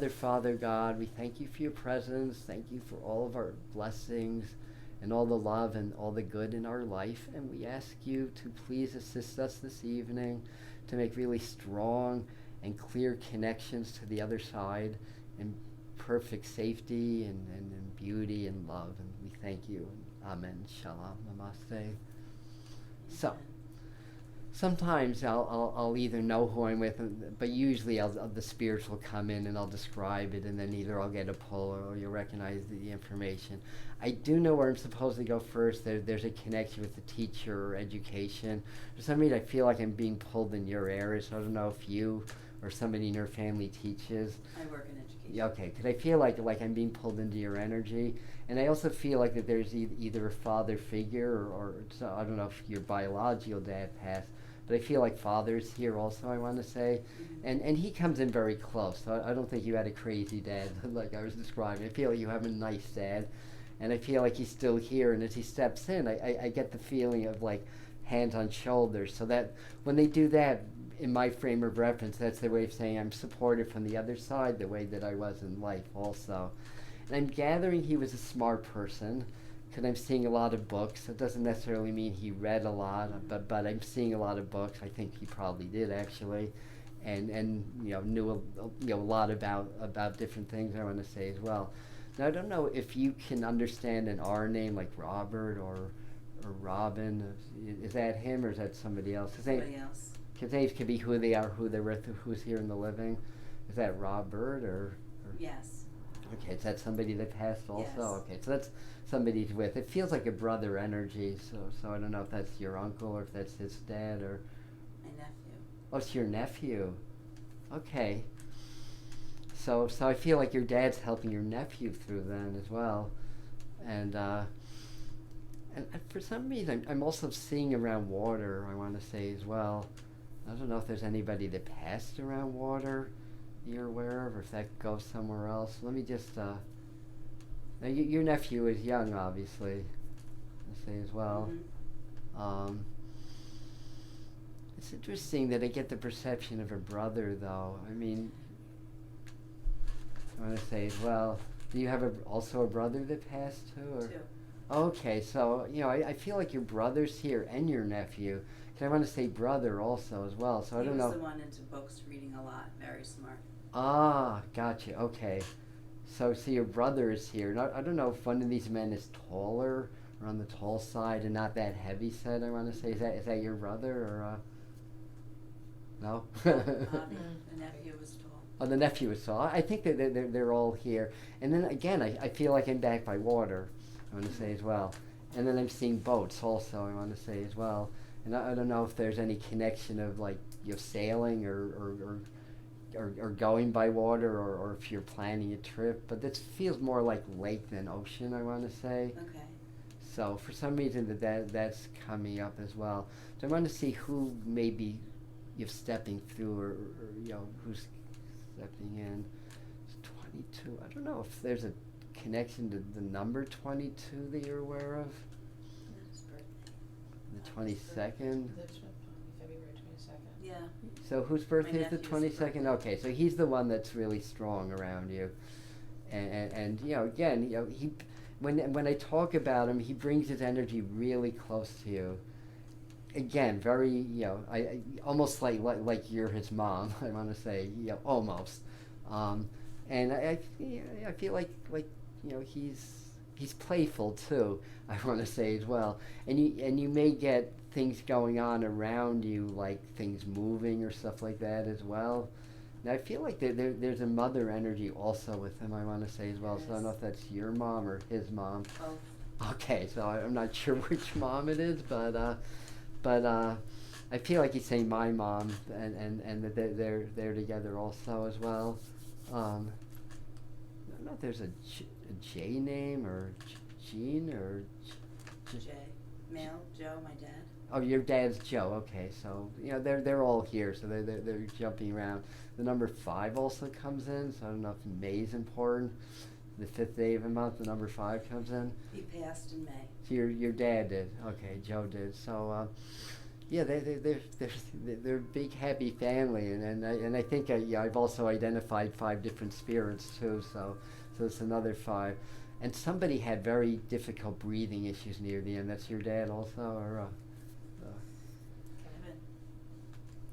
Father God, we thank you for your presence. Thank you for all of our blessings and all the love and all the good in our life. And we ask you to please assist us this evening to make really strong and clear connections to the other side in perfect safety and beauty and love. And we thank you. Amen. Shalom. Namaste. So, sometimes I'll either know who I'm with, but usually the spirits will come in and I'll describe it, and then either I'll get a pull or you'll recognize the information. I do know where I'm supposed to go first. There's a connection with the teacher or education. For some reason, I feel like I'm being pulled in your area, so I don't know if you or somebody in your family teaches. I work in education. Yeah, okay, because I feel like I'm being pulled into your energy. And I also feel like that there's either a father figure or so I don't know if your biological dad passed, but I feel like Father's here also, I want to say. Mm-hmm. And he comes in very close. So I don't think you had a crazy dad like I was describing. I feel like you have a nice dad. And I feel like he's still here. And as he steps in, I get the feeling of like hands on shoulders. So that when they do that, in my frame of reference, that's their way of saying I'm supported from the other side, the way that I was in life also. And I'm gathering he was a smart person, because I'm seeing a lot of books. It doesn't necessarily mean he read a lot, but I'm seeing a lot of books. I think he probably did actually, and knew a lot about different things. I want to say as well. Now I don't know if you can understand an R name like Robert or Robin. Is that him or is that somebody else? Somebody else. Because names could be who they are, who they're with, who's here in the living. Is that Robert or? Yes. Okay, is that somebody that passed also? Yes. Okay, so that's somebody he's with. It feels like a brother energy, so I don't know if that's your uncle or if that's his dad or... My nephew. Oh, it's your nephew. Okay. So I feel like your dad's helping your nephew through then as well. And for some reason, I'm also seeing around water, I want to say as well. I don't know if there's anybody that passed around water you're aware of, or if that goes somewhere else. Let me just, now your nephew is young, obviously, I say as well. Mm-hmm. It's interesting that I get the perception of a brother, though. I mean, I want to say as well, do you have also a brother that passed too? Or? Two. Okay, so, I feel like your brother's here and your nephew. I want to say brother also as well, so I don't know. He was the one into books, reading a lot, very smart. Ah, gotcha. Okay, so your brother is here. Now, I don't know if one of these men is taller or on the tall side and not that heavy set. I want to say, is that your brother or no? The nephew was tall. Oh, the nephew is tall. I think that they're all here. And then again, I feel like I'm back by water. I want to say as well. And then I'm seeing boats also. I want to say as well. And I don't know if there's any connection of like you're sailing or going by water or if you're planning a trip, but this feels more like lake than ocean, I want to say. Okay. So for some reason that's coming up as well. So I want to see who maybe you're stepping through or who's stepping in. It's 22. I don't know if there's a connection to the number 22 that you're aware of. His birthday. The 22nd. That's February 22nd. Yeah. So whose birthday is the nephew's 22nd? birthday. Okay, so he's the one that's really strong around you. And again, he when I talk about him, he brings his energy really close to you. Again, very, I almost like you're his mom, I want to say, almost. And I feel like he's playful too, I want to say as well. And you may get things going on around you, like things moving or stuff like that as well. Now I feel like there's a mother energy also with him, I want to say as well. So I don't know if that's your mom or his mom. Both. Okay, so I'm not sure which mom it is, but I feel like he's saying my mom, and that they're together also as well. I don't know if there's a J name or Jean or Jay. Male. Joe, my dad. Oh, your dad's Joe. Okay, so they're all here, so they're jumping around. The number 5 also comes in, so I don't know if May is important. The 5th day of the month, the number 5 comes in. He passed in May. So your dad did. Okay, Joe did. So Yeah, they're a big happy family, and I think yeah, I've also identified 5 different spirits too. So it's another 5, and somebody had very difficult breathing issues near the end. That's your dad also, or Kevin,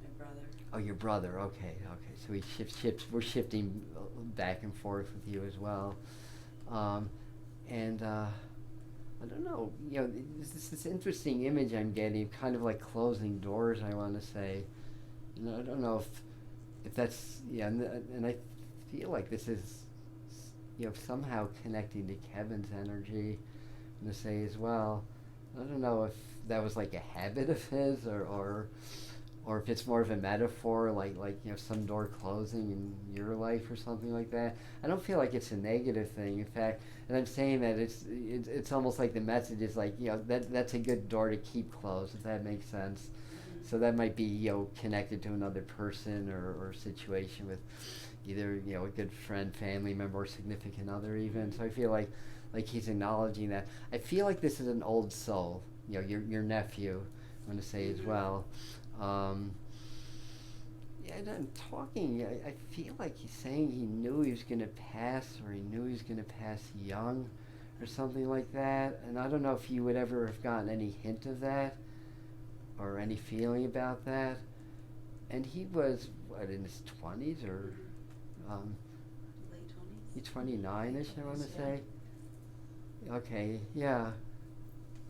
my brother. oh, your brother. Okay. So we shifts. We're shifting back and forth with you as well, and. I don't know, this interesting image I'm getting, kind of like closing doors, I want to say. I don't know if that's, yeah, and I feel like this is, somehow connecting to Kevin's energy, I'm going to say as well. I don't know if that was like a habit of his, or if it's more of a metaphor, like some door closing in your life or something like that. I don't feel like it's a negative thing. In fact, and I'm saying that it's almost like the message is like, that's a good door to keep closed, if that makes sense. Mm-hmm. So that might be connected to another person or situation with either a good friend, family member, or significant other even. So I feel like he's acknowledging that. I feel like this is an old soul. Your nephew, I'm going to say as well. Yeah, and I'm talking, I feel like he's saying he knew he was going to pass, or he knew he was going to pass young, or something like that. And I don't know if you would ever have gotten any hint of that, or any feeling about that. And he was, in his 20s, or Late 20s. he's 29-ish, I want to Yeah. say. Okay, yeah.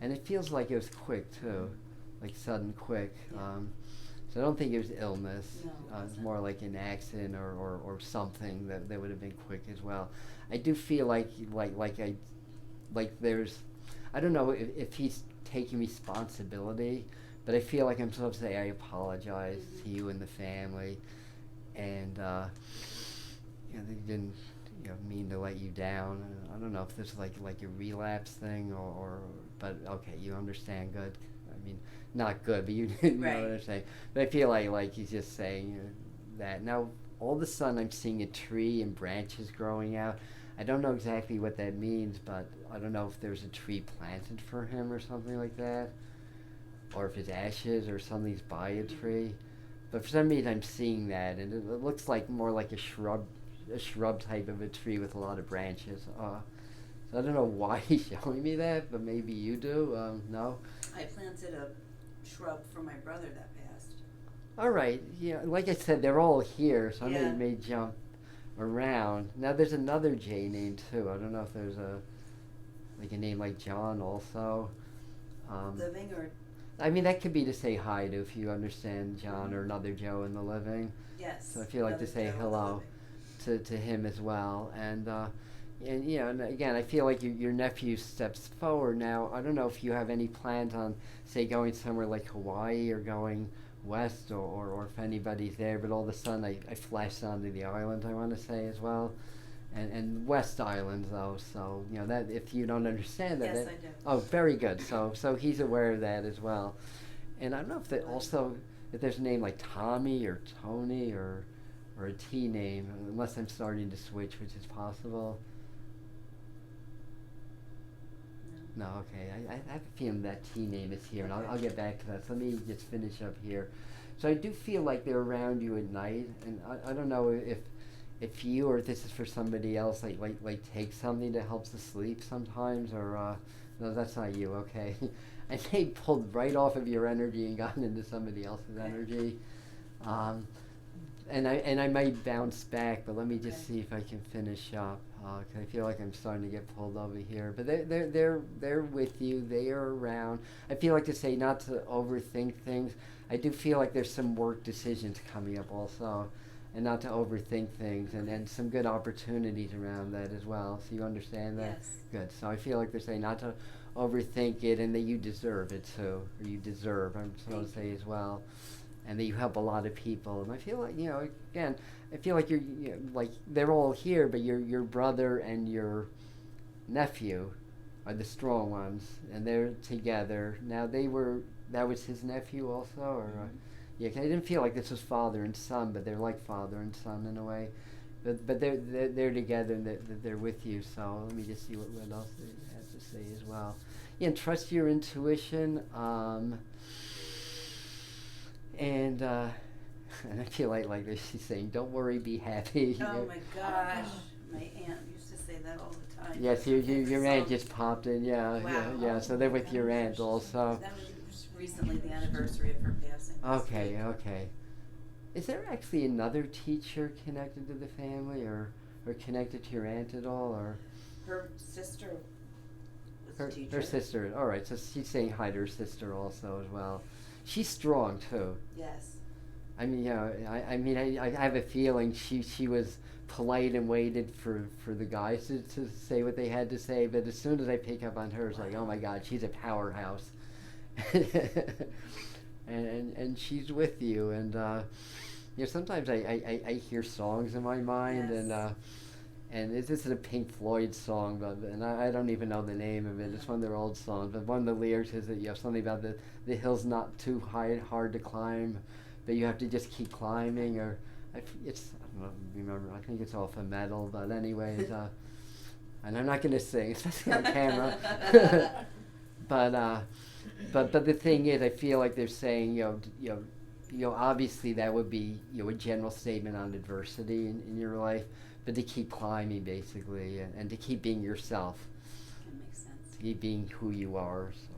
And it feels like it was quick, too. Like sudden, quick. Yeah. So I don't think it was illness. No, It was wasn't. more like an accident or something that would have been quick as well. I do feel like there's, I don't know if he's taking responsibility, but I feel like I'm supposed to say I apologize to you and the family, and they didn't mean to let you down. I don't know if this is like a relapse thing or but okay, you understand, good. I mean, not good, but you know Right. what I'm saying. But I feel like he's just saying that. Now, all of a sudden, I'm seeing a tree and branches growing out. I don't know exactly what that means, but I don't know if there's a tree planted for him or something like that, or if it's ashes or something's by a tree. But for some reason, I'm seeing that, and it looks like more like a shrub type of a tree with a lot of branches. So I don't know why he's showing me that, but maybe you do. No? I planted a shrub for my brother that passed. All right. Yeah, like I said, they're all here, so I Yeah. may jump around. Now, there's another J name, too. I don't know if there's a name like John also. Living or I mean, that could be to say hi to, if you understand John, or another Joe in the living. yes. So I feel like to another say Joe in the hello living. to him as well. And and again, I feel like your nephew steps forward now. I don't know if you have any plans on, say, going somewhere like Hawaii or going west, or if anybody's there, but all of a sudden I flashed onto the island, I want to say as well. And West Island, though, so that if you don't understand that. Yes, that I do. Oh, very good. So he's aware of that as well. And I don't know if that also, if there's a name like Tommy or Tony or a T name, unless I'm starting to switch, which is possible. No. No, okay. I have a feeling that T name is here, and I'll get back to that. So let me just finish up here. So I do feel like they're around you at night, and I don't know if you, or if this is for somebody else, like take something that helps to sleep sometimes, or no, that's not you. Okay, I may pulled right off of your energy and gotten into somebody else's energy, and I might bounce back, but let me just see if I can finish up. 'Cause I feel like I'm starting to get pulled over here, but they're with you. They are around. I feel like to say not to overthink things. I do feel like there's some work decisions coming up also, and not to overthink things, and some good opportunities around that as well. So you understand that? Yes. Good. So I feel like they're saying not to overthink it, and that you deserve it too, or you deserve, I'm supposed to say as well, and that you help a lot of people. And I feel like, again, I feel like you're, like they're all here, but your brother and your nephew are the strong ones, and they're together. Now that was his nephew also, or yeah, 'cause I didn't feel like this was father and son, but they're like father and son in a way. But they're together, and they're with you. So let me just see what else they have to say as well. Yeah, and trust your intuition. And and I feel like she's saying, "Don't worry, be happy." Oh my gosh, my aunt used to say that all the time. Yes, your aunt just popped in. Yeah, Wow. yeah. So they're with your aunt also. That was recently the anniversary of her passing. last Okay, week. okay. Is there actually another teacher connected to the family, or connected to your aunt at all, or Her sister was a teacher. her sister? All right, so she's saying hi to her sister also as well. She's strong too. Yes. I mean, I mean, I have a feeling she was polite and waited for the guys to say what they had to say, but as soon as I pick up on her, it's like, oh my God, she's a powerhouse. and she's with you, and sometimes I hear songs in my mind, Yes. and this is a Pink Floyd song, and I don't even know the name of it. It's one of their old songs, but one of the lyrics is that you have something about the hill's not too hard to climb, but you have to just keep climbing, or I don't remember. I think it's off of metal, but anyways, and I'm not going to sing, especially on camera. But the thing is, I feel like they're saying, obviously that would be a general statement on adversity in your life, but to keep climbing basically, and to keep being yourself, That makes sense. to keep being who you are. So.